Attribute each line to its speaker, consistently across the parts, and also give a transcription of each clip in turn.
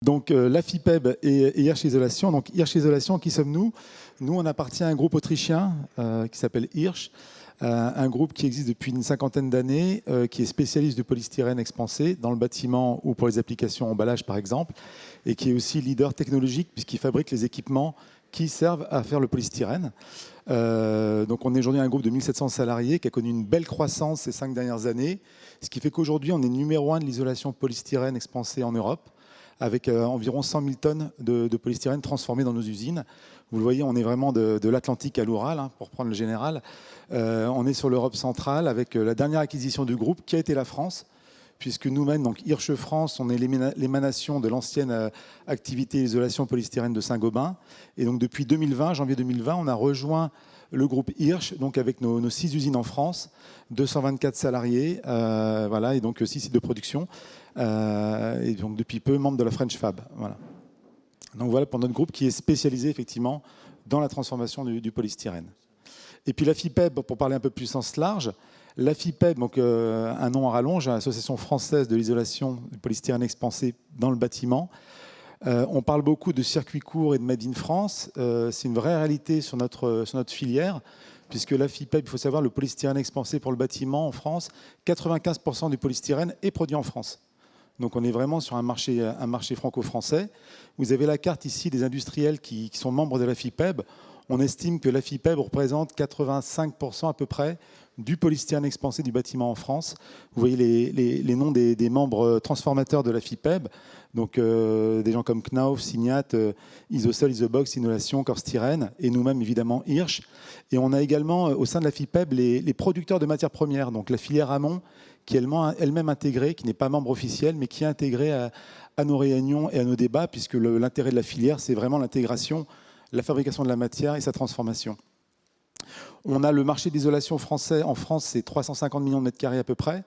Speaker 1: Donc l'AFIPEB et Hirsch Isolation. Donc Hirsch Isolation, qui sommes-nous? Nous, on appartient à un groupe autrichien qui s'appelle Hirsch, un groupe qui existe depuis une cinquantaine d'années, qui est spécialiste du polystyrène expansé dans le bâtiment ou pour les applications emballage par exemple, et qui est aussi leader technologique puisqu'il fabrique les équipements qui servent à faire le polystyrène. Donc on est aujourd'hui un groupe de 1700 salariés qui a connu une belle croissance ces 5 dernières années, ce qui fait qu'aujourd'hui on est numéro 1 de l'isolation polystyrène expansée en Europe, avec environ 100 000 tonnes de polystyrène transformées dans nos usines. Vous le voyez, on est vraiment de l'Atlantique à l'Oural, hein, pour prendre le général. On est sur l'Europe centrale avec la dernière acquisition du groupe qui a été la France, puisque nous-mêmes, donc Hirsch France, on est l'émanation de l'ancienne activité isolation polystyrène de Saint-Gobain. Et donc depuis 2020, janvier 2020, on a rejoint le groupe Hirsch, donc avec nos 6 usines en France, 224 salariés, voilà, et donc 6 sites de production. Et donc depuis peu membre de la French Fab. Voilà. Donc voilà pour notre groupe qui est spécialisé effectivement dans la transformation du polystyrène. Et puis l'AFIPEB, pour parler un peu plus sens large, l'AFIPEB, donc un nom à rallonge, Association française de l'isolation du polystyrène expansé dans le bâtiment. On parle beaucoup de circuits courts et de Made in France. C'est une vraie réalité sur notre filière, puisque l'AFIPEB, il faut savoir, le polystyrène expansé pour le bâtiment en France, 95% du polystyrène est produit en France. Donc on est vraiment sur un marché franco-français. Vous avez la carte ici des industriels qui sont membres de l'AFIPEB. On estime que l'AFIPEB représente 85% à peu près du polystyrène expansé du bâtiment en France. Vous voyez les noms des membres transformateurs de l'AFIPEB, donc des gens comme Knauf, Signat, Isosol, Isobox, Innovation, Corstyrène, et nous-mêmes évidemment Hirsch. Et on a également au sein de l'AFIPEB les producteurs de matières premières, donc la filière amont, qui est elle-même intégrée, qui n'est pas membre officiel, mais qui est intégrée à nos réunions et à nos débats, puisque l'intérêt de la filière, c'est vraiment l'intégration, la fabrication de la matière et sa transformation. On a le marché d'isolation français. En France, c'est 350 millions de mètres carrés à peu près.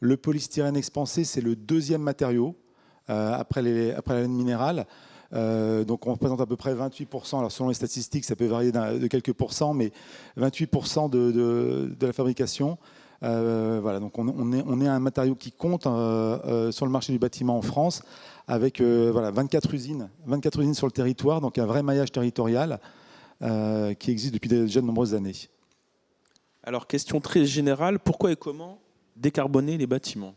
Speaker 1: Le polystyrène expansé, c'est le deuxième matériau après la laine minérale. Donc on représente à peu près 28%. Alors selon les statistiques, ça peut varier de quelques pourcents, mais 28% de la fabrication. Voilà, donc on est un matériau qui compte sur le marché du bâtiment en France, avec voilà, 24 usines sur le territoire, donc un vrai maillage territorial qui existe depuis déjà de nombreuses années.
Speaker 2: Alors, question très générale, pourquoi et comment décarboner les bâtiments?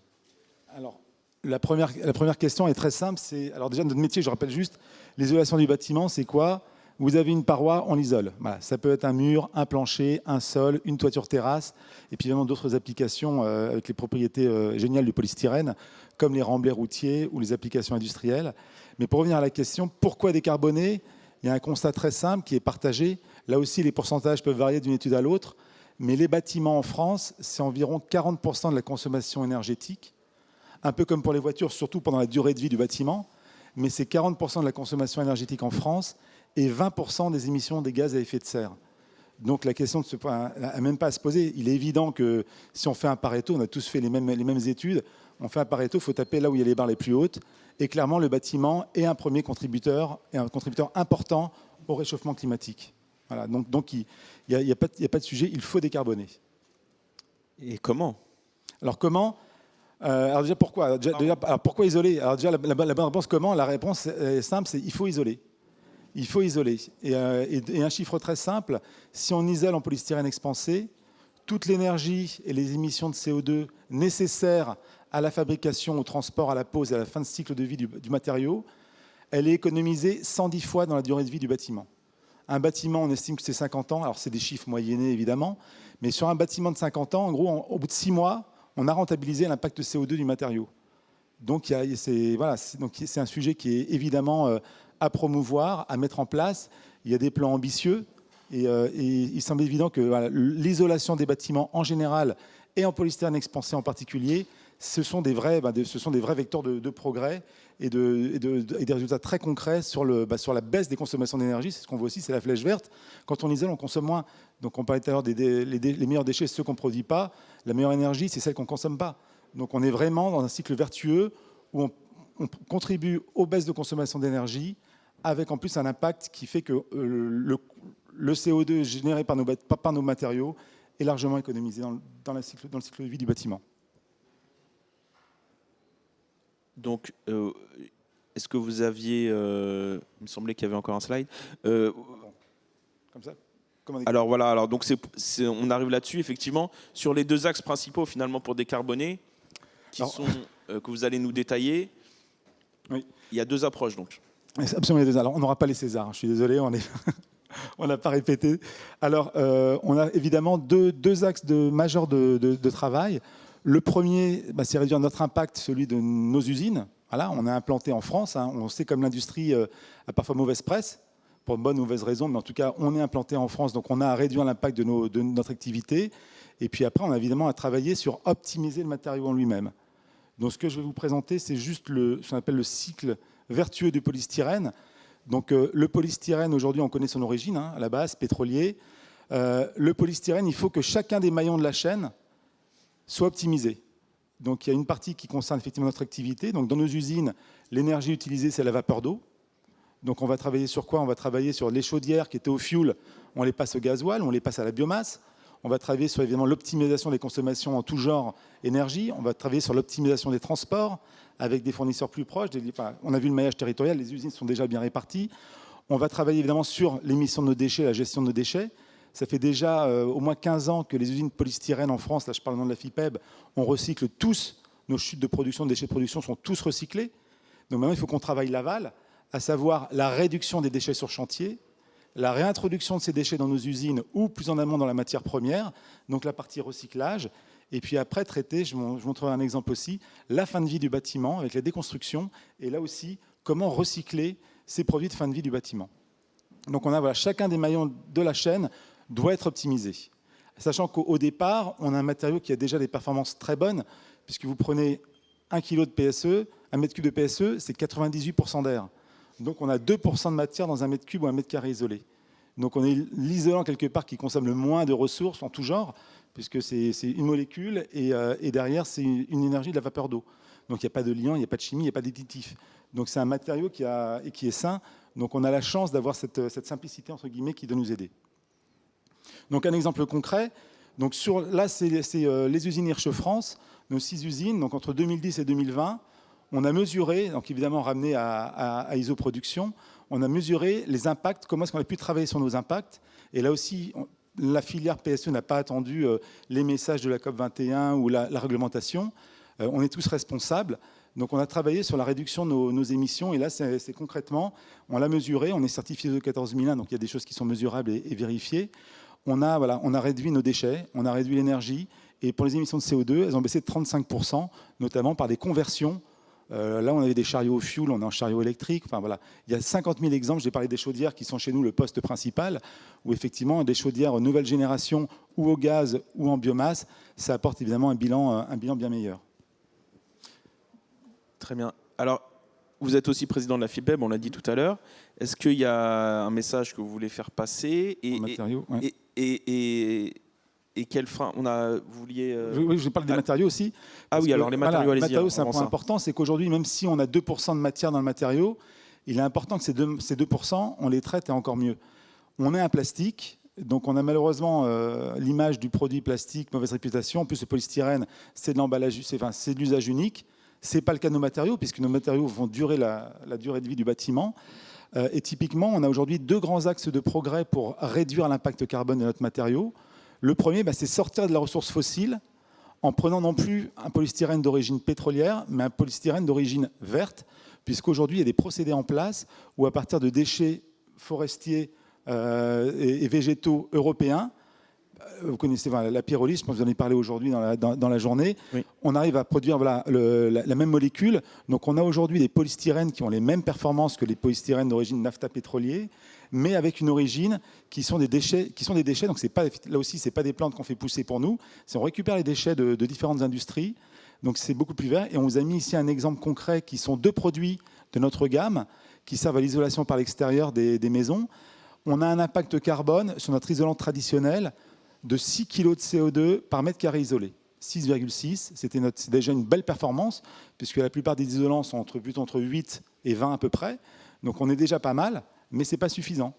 Speaker 1: Alors, la première question est très simple. Alors déjà, notre métier, je rappelle juste, l'isolation du bâtiment, c'est quoi? Vous avez une paroi, on l'isole. Voilà. Ça peut être un mur, un plancher, un sol, une toiture terrasse, et puis évidemment d'autres applications avec les propriétés géniales du polystyrène, comme les remblais routiers ou les applications industrielles. Mais pour revenir à la question, pourquoi décarboner? Il y a un constat très simple qui est partagé. Là aussi, les pourcentages peuvent varier d'une étude à l'autre, mais les bâtiments en France, c'est environ 40% de la consommation énergétique, un peu comme pour les voitures, surtout pendant la durée de vie du bâtiment, mais c'est 40% de la consommation énergétique en France et 20% des émissions des gaz à effet de serre. Donc la question n'a même pas à se poser. Il est évident que si on fait un Pareto, on a tous fait les mêmes études, on fait un Pareto, il faut taper là où il y a les barres les plus hautes. Et clairement, le bâtiment est un premier contributeur, et un contributeur important au réchauffement climatique. Voilà, donc il n'y a pas de sujet, il faut décarboner.
Speaker 2: Et comment?
Speaker 1: Alors comment? Alors déjà pourquoi? Alors pourquoi isoler? Alors déjà la bonne réponse, comment? La réponse est simple, c'est il faut isoler. Il faut isoler. Et un chiffre très simple, si on isole en polystyrène expansé, toute l'énergie et les émissions de CO2 nécessaires à la fabrication, au transport, à la pose et à la fin de cycle de vie du matériau, elle est économisée 110 fois dans la durée de vie du bâtiment. Un bâtiment, on estime que c'est 50 ans, alors c'est des chiffres moyennés évidemment, mais sur un bâtiment de 50 ans, en gros, au bout de 6 mois, on a rentabilisé l'impact CO2 du matériau. Donc c'est un sujet qui est évidemment à promouvoir, à mettre en place. Il y a des plans ambitieux et il semble évident que voilà, l'isolation des bâtiments en général et en polystyrène expansé en particulier, ce sont des vrais vecteurs de progrès et des résultats très concrets sur la baisse des consommations d'énergie. C'est ce qu'on voit aussi, c'est la flèche verte. Quand on isole, on consomme moins. Donc on parlait tout à l'heure les meilleurs déchets, ceux qu'on ne produit pas. La meilleure énergie, c'est celle qu'on ne consomme pas. Donc on est vraiment dans un cycle vertueux où on contribue aux baisses de consommation d'énergie avec en plus un impact qui fait que le CO2 généré par nos matériaux est largement économisé dans le cycle de vie du bâtiment.
Speaker 2: Donc, est-ce que vous aviez, il me semblait qu'il y avait encore un slide.
Speaker 1: Comme ça. Comment
Speaker 2: Alors voilà, alors donc on arrive là-dessus effectivement sur les deux axes principaux finalement pour décarboner, que vous allez nous détailler.
Speaker 1: Oui.
Speaker 2: Il y a deux approches donc.
Speaker 1: Absolument, alors on n'aura pas les Césars, je suis désolé, on n'a pas répété. Alors on a évidemment deux axes majeurs de travail. Le premier, c'est réduire notre impact, celui de nos usines. Voilà, on est implanté en France, hein. On sait comme l'industrie a parfois mauvaise presse, pour de bonnes ou mauvaises raisons, mais en tout cas, on est implanté en France, donc on a à réduire l'impact de notre activité. Et puis après, on a évidemment à travailler sur optimiser le matériau en lui-même. Donc ce que je vais vous présenter, c'est juste ce qu'on appelle le cycle vertueux du polystyrène. Donc le polystyrène, aujourd'hui, on connaît son origine, hein, à la base, pétrolier. Le polystyrène, il faut que chacun des maillons de la chaîne soit optimisé. Donc il y a une partie qui concerne effectivement notre activité. Donc dans nos usines, l'énergie utilisée, c'est la vapeur d'eau. Donc on va travailler sur quoi? On va travailler sur les chaudières qui étaient au fioul, on les passe au gasoil, on les passe à la biomasse. On va travailler sur évidemment l'optimisation des consommations en tout genre énergie. On va travailler sur l'optimisation des transports avec des fournisseurs plus proches. On a vu le maillage territorial, les usines sont déjà bien réparties. On va travailler évidemment sur l'émission de nos déchets, la gestion de nos déchets. Ça fait déjà au moins 15 ans que les usines polystyrène en France, là je parle au nom de la FIPEB, on recycle tous, nos chutes de production, de déchets de production sont tous recyclés. Donc maintenant il faut qu'on travaille l'aval, à savoir la réduction des déchets sur chantier, la réintroduction de ces déchets dans nos usines ou plus en amont dans la matière première, donc la partie recyclage, et puis après traiter, je vous montrerai un exemple aussi, la fin de vie du bâtiment avec la déconstruction, et là aussi, comment recycler ces produits de fin de vie du bâtiment. Donc on a chacun des maillons de la chaîne doit être optimisé. Sachant qu'au départ, on a un matériau qui a déjà des performances très bonnes, puisque vous prenez 1 kg de PSE, 1 mètre cube de PSE, c'est 98% d'air. Donc on a 2% de matière dans 1 mètre cube ou 1 mètre carré isolé. Donc on est l'isolant quelque part qui consomme le moins de ressources en tout genre, puisque c'est une molécule et derrière c'est une énergie de la vapeur d'eau. Donc il n'y a pas de liant, il n'y a pas de chimie, il n'y a pas d'additif. Donc c'est un matériau qui est sain. Donc on a la chance d'avoir cette simplicité entre guillemets qui doit nous aider. Donc un exemple concret. Donc là c'est les usines Hirsch France, nos 6 usines. Donc entre 2010 et 2020. On a mesuré, donc évidemment ramené à isoproduction, on a mesuré les impacts, comment est-ce qu'on a pu travailler sur nos impacts. Et là aussi, la filière PSE n'a pas attendu les messages de la COP21 ou la réglementation. On est tous responsables. Donc on a travaillé sur la réduction de nos émissions. Et là, c'est concrètement, on l'a mesuré, on est certifié de 14001, donc il y a des choses qui sont mesurables et vérifiées. On a réduit nos déchets, on a réduit l'énergie. Et pour les émissions de CO2, elles ont baissé de 35%, notamment par des conversions. Là, on avait des chariots au fioul, on est en chariot électrique. Enfin, voilà. Il y a 50 000 exemples. J'ai parlé des chaudières qui sont chez nous le poste principal, où effectivement, des chaudières nouvelle génération ou au gaz ou en biomasse, ça apporte évidemment un bilan bien meilleur.
Speaker 2: Très bien. Alors, vous êtes aussi président de la FIPEB, on l'a dit tout à l'heure. Est-ce qu'il y a un message que vous voulez faire passer et quel frein vous vouliez
Speaker 1: Oui, je parle des matériaux aussi.
Speaker 2: Ah oui, alors les matériaux, allez-y.
Speaker 1: Les matériaux, c'est un point important, c'est qu'aujourd'hui, même si on a 2% de matière dans le matériau, il est important que ces 2%, on les traite et encore mieux. On est un plastique, donc on a malheureusement l'image du produit plastique, mauvaise réputation. En plus, le polystyrène, c'est de l'emballage, c'est de l'usage unique. Ce n'est pas le cas de nos matériaux, puisque nos matériaux vont durer la durée de vie du bâtiment. Et typiquement, on a aujourd'hui 2 grands axes de progrès pour réduire l'impact carbone de notre matériau. Le premier, c'est sortir de la ressource fossile en prenant non plus un polystyrène d'origine pétrolière, mais un polystyrène d'origine verte, puisqu'aujourd'hui, il y a des procédés en place où, à partir de déchets forestiers et végétaux européens, vous connaissez la pyrolyse, je pense que vous en avez parlé aujourd'hui dans la journée, oui. On arrive à produire la même molécule. Donc on a aujourd'hui des polystyrènes qui ont les mêmes performances que les polystyrènes d'origine naphtha pétrolier, mais avec une origine qui sont des déchets. Donc là aussi, ce n'est pas des plantes qu'on fait pousser pour nous. On récupère les déchets de différentes industries. Donc c'est beaucoup plus vert. Et on vous a mis ici un exemple concret qui sont 2 produits de notre gamme qui servent à l'isolation par l'extérieur des maisons. On a un impact carbone sur notre isolant traditionnel de 6 kg de CO2 par mètre carré isolé. 6,6, c'est déjà une belle performance, puisque la plupart des isolants sont plutôt entre 8 et 20 à peu près. Donc on est déjà pas mal, mais ce n'est pas suffisant.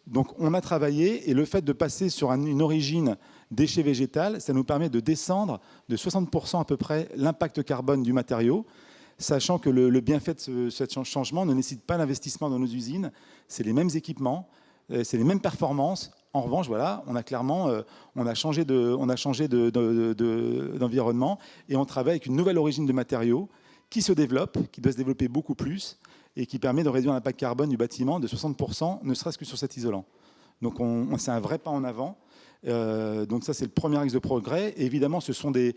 Speaker 1: Donc on a travaillé, et le fait de passer sur une origine déchet végétal, ça nous permet de descendre de 60% à peu près l'impact carbone du matériau. sachant que le bienfait de ce changement ne nécessite pas d'investissement dans nos usines. C'est les mêmes équipements, c'est les mêmes performances. En revanche, voilà, on a clairement changé d'environnement et on travaille avec une nouvelle origine de matériaux qui se développe, qui doit se développer beaucoup plus et qui permet de réduire l'impact carbone du bâtiment de 60%, ne serait-ce que sur cet isolant. Donc c'est un vrai pas en avant. Donc ça, c'est le premier axe de progrès. Et évidemment, ce sont des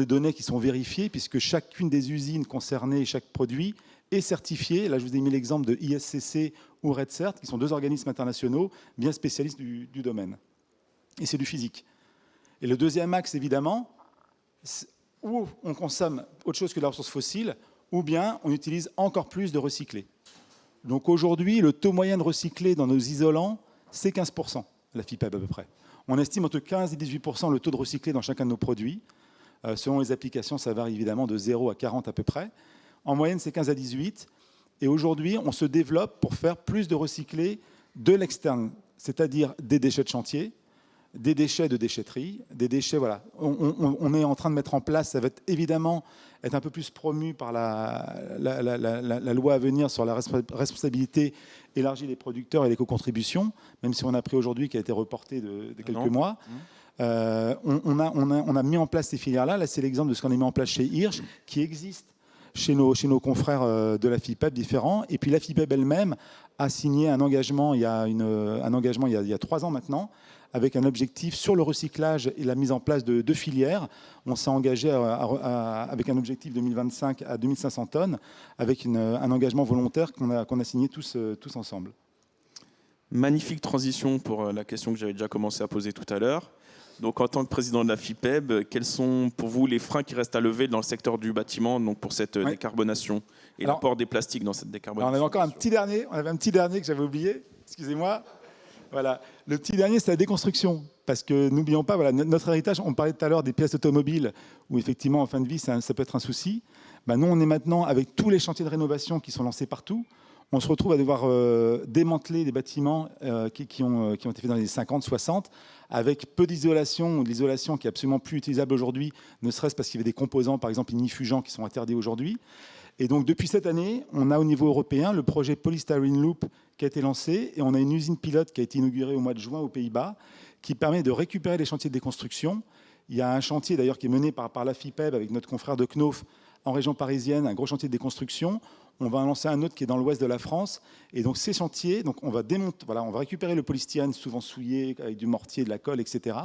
Speaker 1: données qui sont vérifiées puisque chacune des usines concernées, chaque produit est certifié. Là, je vous ai mis l'exemple de ISCC ou RedCert, qui sont deux organismes internationaux bien spécialistes du domaine. Et c'est du physique. Et le deuxième axe, évidemment, où on consomme autre chose que de la ressource fossile, ou bien on utilise encore plus de recyclés. Donc aujourd'hui, le taux moyen de recyclé dans nos isolants, c'est 15%, la FIPEB à peu près. On estime entre 15 et 18% le taux de recyclé dans chacun de nos produits. Selon les applications, ça varie évidemment de 0 à 40 à peu près. En moyenne, c'est 15 à 18. Et aujourd'hui, on se développe pour faire plus de recyclés de l'externe, c'est-à-dire des déchets de chantier, des déchets de déchetterie, des déchets, voilà. On est en train de mettre en place, ça va évidemment être un peu plus promu par la loi à venir sur la responsabilité élargie des producteurs et l'éco-contribution, même si on a appris aujourd'hui qu'elle a été reportée de quelques mois. On a mis en place ces filières-là. Là, c'est l'exemple de ce qu'on a mis en place chez Hirsch, qui existe chez nos confrères de la FIPEB différents. Et puis la FIPEB elle-même a signé un engagement il y a 3 ans maintenant, avec un objectif sur le recyclage et la mise en place de 2 filières. On s'est engagé avec un objectif 2025 à 2500 tonnes, avec un engagement volontaire qu'on a signé tous ensemble.
Speaker 2: Magnifique transition pour la question que j'avais déjà commencé à poser tout à l'heure. Donc, en tant que président de la FIPEB, quels sont pour vous les freins qui restent à lever dans le secteur du bâtiment, donc pour cette décarbonation et l'apport des plastiques dans cette décarbonation?
Speaker 1: On avait encore un petit dernier que j'avais oublié, excusez-moi. Voilà. Le petit dernier, c'est la déconstruction. Parce que n'oublions pas, voilà, notre héritage, on parlait tout à l'heure des pièces automobiles, où effectivement, en fin de vie, ça peut être un souci. Ben, nous, on est maintenant, avec tous les chantiers de rénovation qui sont lancés partout, on se retrouve à devoir démanteler des bâtiments qui ont été faits dans les 50, 60, avec peu d'isolation, ou de l'isolation qui est absolument plus utilisable aujourd'hui, ne serait-ce parce qu'il y avait des composants, par exemple ignifugeants, qui sont interdits aujourd'hui. Et donc, depuis cette année, on a au niveau européen le projet Polystyrene Loop qui a été lancé, et on a une usine pilote qui a été inaugurée au mois de juin aux Pays-Bas, qui permet de récupérer les chantiers de déconstruction. Il y a un chantier d'ailleurs qui est mené par la FIPEB avec notre confrère de Knof en région parisienne, un gros chantier de déconstruction. On va en lancer un autre qui est dans l'ouest de la France. Et donc ces chantiers, donc on va récupérer le polystyrène souvent souillé avec du mortier, de la colle, etc.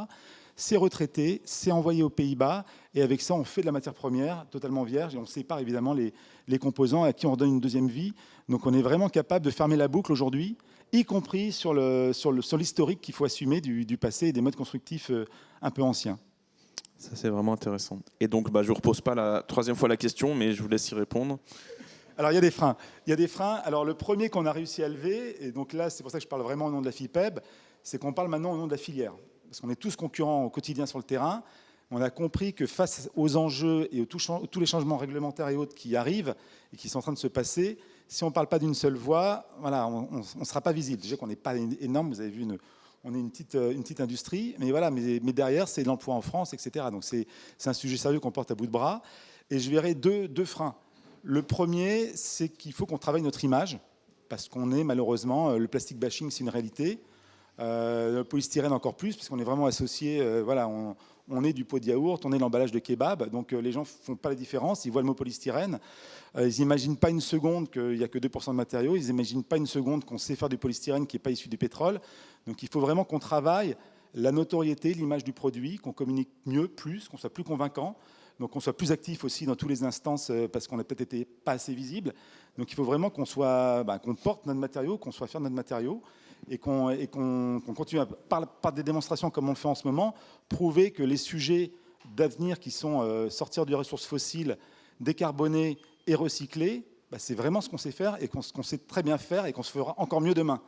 Speaker 1: C'est retraité, c'est envoyé aux Pays-Bas. Et avec ça, on fait de la matière première totalement vierge. Et on sépare évidemment les composants à qui on donne une deuxième vie. Donc on est vraiment capable de fermer la boucle aujourd'hui, y compris sur l'historique qu'il faut assumer du passé et des modes constructifs un peu anciens.
Speaker 2: Ça, c'est vraiment intéressant. Et donc, je ne vous repose pas la troisième fois la question, mais je vous laisse y répondre.
Speaker 1: Alors, il y a des freins. Alors, le premier qu'on a réussi à lever, et donc là, c'est pour ça que je parle vraiment au nom de la FIPEB, c'est qu'on parle maintenant au nom de la filière. Parce qu'on est tous concurrents au quotidien sur le terrain. On a compris que face aux enjeux et tous les changements réglementaires et autres qui arrivent et qui sont en train de se passer, si on ne parle pas d'une seule voix, voilà, on ne sera pas visible. Déjà qu'on n'est pas énorme, vous avez vu, on est une petite industrie, mais voilà, mais derrière, c'est l'emploi en France, etc. Donc c'est un sujet sérieux qu'on porte à bout de bras. Et je verrai deux freins. Le premier, c'est qu'il faut qu'on travaille notre image, parce qu'on est malheureusement, le plastic bashing, c'est une réalité. Le polystyrène encore plus, puisqu'on est vraiment associé, voilà, on est du pot de yaourt, on est l'emballage de kebab, donc les gens ne font pas la différence, ils voient le mot polystyrène, ils n'imaginent pas une seconde qu'il n'y a que 2% de matériaux, ils n'imaginent pas une seconde qu'on sait faire du polystyrène qui n'est pas issu du pétrole. Donc il faut vraiment qu'on travaille la notoriété, l'image du produit, qu'on communique mieux, plus, qu'on soit plus convaincant, donc qu'on soit plus actif aussi dans toutes les instances parce qu'on n'a peut-être été pas assez visible. Donc il faut vraiment qu'on porte notre matériau, qu'on soit fier de notre matériau et qu'on continue par des démonstrations comme on le fait en ce moment, prouver que les sujets d'avenir qui sont sortir des ressources fossiles, décarboner et recycler, c'est vraiment ce qu'on sait faire et qu'on sait très bien faire et qu'on se fera encore mieux demain.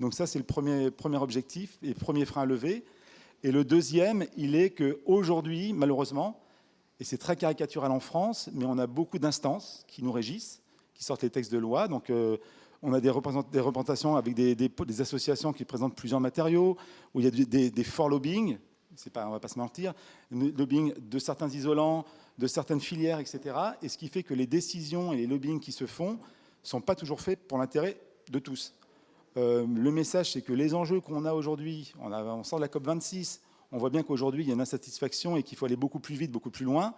Speaker 1: Donc ça, c'est le premier objectif et le premier frein à lever. Et le deuxième, il est qu'aujourd'hui, malheureusement, et c'est très caricatural en France, mais on a beaucoup d'instances qui nous régissent, qui sortent les textes de loi. Donc on a des représentations avec des associations qui présentent plusieurs matériaux, où il y a des forts lobbying. on ne va pas se mentir, lobbying de certains isolants, de certaines filières, etc. Et ce qui fait que les décisions et les lobbying qui se font ne sont pas toujours faits pour l'intérêt de tous. Le message, c'est que les enjeux qu'on a aujourd'hui, on sort de la COP26, on voit bien qu'aujourd'hui, il y a une insatisfaction et qu'il faut aller beaucoup plus vite, beaucoup plus loin.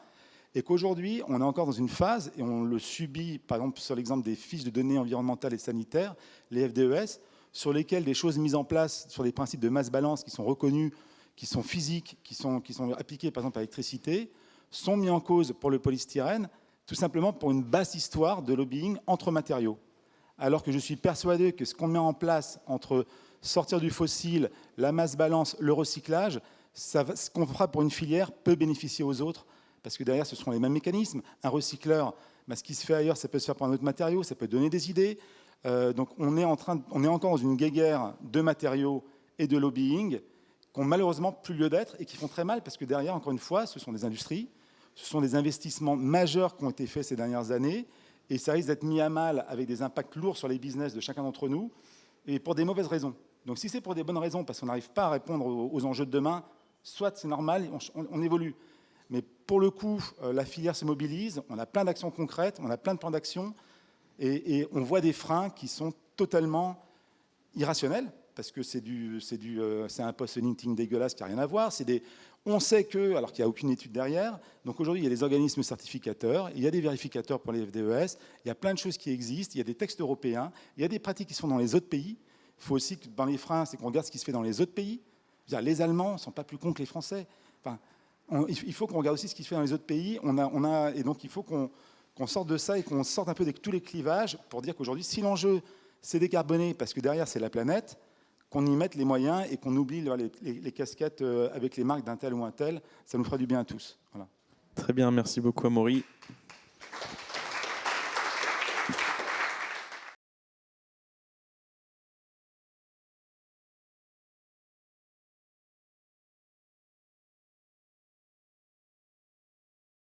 Speaker 1: Et qu'aujourd'hui, on est encore dans une phase, et on le subit, par exemple, sur l'exemple des fiches de données environnementales et sanitaires, les FDES, sur lesquelles des choses mises en place sur les principes de masse balance qui sont reconnus, qui sont physiques, qui sont appliqués, par exemple, à l'électricité, sont mis en cause pour le polystyrène, tout simplement pour une basse histoire de lobbying entre matériaux. Alors que je suis persuadé que ce qu'on met en place entre sortir du fossile, la masse balance, le recyclage, ce qu'on fera pour une filière peut bénéficier aux autres, parce que derrière, ce seront les mêmes mécanismes. Un recycleur, ce qui se fait ailleurs, ça peut se faire pour un autre matériau, ça peut donner des idées. Donc on est encore dans une guéguerre de matériaux et de lobbying qui n'ont malheureusement plus lieu d'être et qui font très mal, parce que derrière, encore une fois, ce sont des industries, ce sont des investissements majeurs qui ont été faits ces dernières années, et ça risque d'être mis à mal avec des impacts lourds sur les business de chacun d'entre nous, et pour des mauvaises raisons. Donc si c'est pour des bonnes raisons, parce qu'on n'arrive pas à répondre aux enjeux de demain, soit c'est normal, on évolue. Mais pour le coup, la filière se mobilise, on a plein d'actions concrètes, on a plein de plans d'action, et on voit des freins qui sont totalement irrationnels, parce que c'est un post LinkedIn dégueulasse qui n'a rien à voir. On sait que, alors qu'il n'y a aucune étude derrière, donc aujourd'hui il y a des organismes certificateurs, il y a des vérificateurs pour les FDES, il y a plein de choses qui existent, il y a des textes européens, il y a des pratiques qui se font dans les autres pays. Il faut aussi que dans les freins, c'est qu'on regarde ce qui se fait dans les autres pays. Les Allemands ne sont pas plus cons que les Français. Enfin, il faut qu'on regarde aussi ce qui se fait dans les autres pays. Et donc il faut qu'on sorte de ça et qu'on sorte un peu de tous les clivages pour dire qu'aujourd'hui, si l'enjeu c'est décarboner, parce que derrière c'est la planète, qu'on y mette les moyens et qu'on oublie les casquettes avec les marques d'un tel ou un tel, ça nous fera du bien à tous. Voilà.
Speaker 2: Très bien, merci beaucoup Amaury.